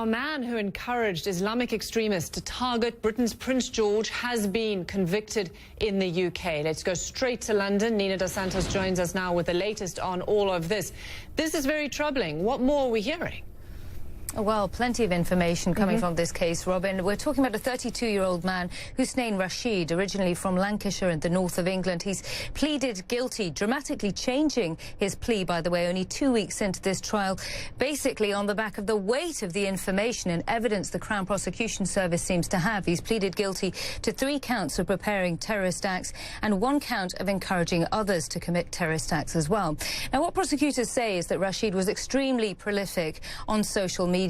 A man who encouraged Islamic extremists to target Britain's Prince George has been convicted in the UK. Let's go straight to London. Nina Dos Santos joins us now with the latest on all of this. This is very troubling. What more are we hearing? Well, plenty of information coming from this case, Robin. We're talking about a 32-year-old man, Hussein Rashid, originally from Lancashire in the north of England. He's pleaded guilty, dramatically changing his plea, by the way, only 2 weeks into this trial, basically on the back of the weight of the information and evidence the Crown Prosecution Service seems to have. He's pleaded guilty to 3 counts of preparing terrorist acts and 1 count of encouraging others to commit terrorist acts as well. Now, what prosecutors say is that Rashid was extremely prolific on social media,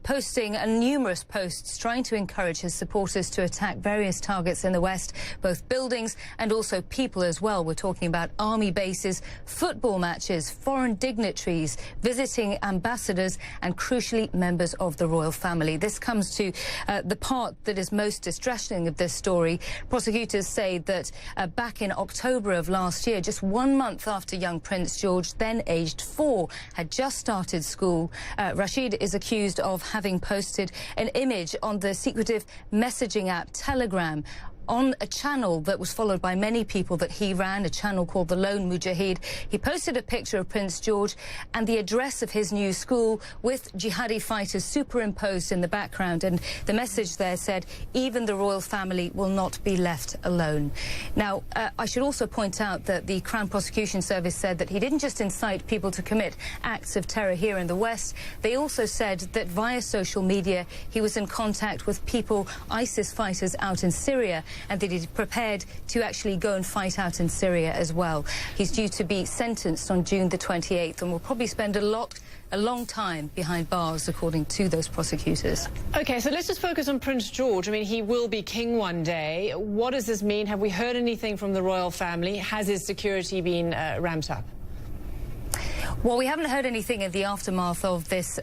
posting numerous posts trying to encourage his supporters to attack various targets in the West, both buildings and also people as well. We're talking about army bases, football matches, foreign dignitaries, visiting ambassadors and, crucially, members of the royal family. This comes to the part that is most distressing of this story. Prosecutors say that back in October of last year, just 1 month after young Prince George, then aged 4, had just started school, Rashid is accused of having posted an image on the secretive messaging app Telegram on a channel that was followed by many people that he ran, a channel called the Lone Mujahid. He posted a picture of Prince George and the address of his new school with jihadi fighters superimposed in the background, and the message there said, "Even the royal family will not be left alone." Now, I should also point out that the Crown Prosecution Service said that he didn't just incite people to commit acts of terror here in the West. They also said that via social media he was in contact with people, ISIS fighters out in Syria, and that he's prepared to actually go and fight out in Syria as well. He's due to be sentenced on June the 28th and will probably spend a long time behind bars, according to those prosecutors. OK, so let's just focus on Prince George. I mean, he will be king one day. What does this mean? Have we heard anything from the royal family? Has his security been ramped up? Well, we haven't heard anything in the aftermath of this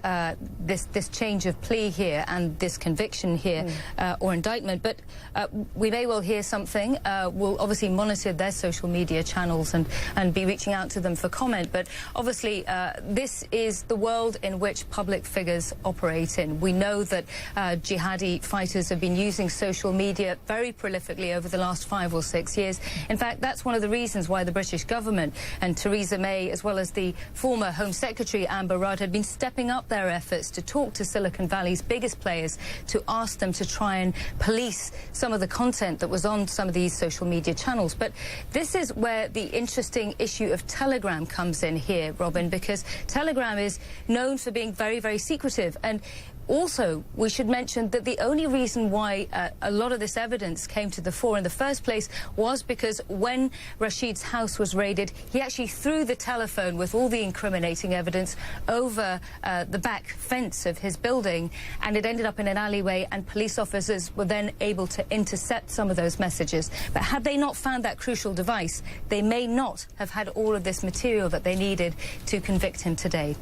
this change of plea here and this conviction here or indictment, but we may well hear something. We'll obviously monitor their social media channels and be reaching out to them for comment. But obviously, this is the world in which public figures operate in. We know that jihadi fighters have been using social media very prolifically over the last 5 or 6 years. In fact, that's one of the reasons why the British government and Theresa May, as well as the former Home Secretary Amber Rudd, had been stepping up their efforts to talk to Silicon Valley's biggest players to ask them to try and police some of the content that was on some of these social media channels. But this is where the interesting issue of Telegram comes in here, Robin, because Telegram is known for being very, very secretive. And also, we should mention that the only reason why a lot of this evidence came to the fore in the first place was because when Rashid's house was raided, he actually threw the telephone with all the incriminating evidence over the back fence of his building, and it ended up in an alleyway, and police officers were then able to intercept some of those messages. But had they not found that crucial device, they may not have had all of this material that they needed to convict him today.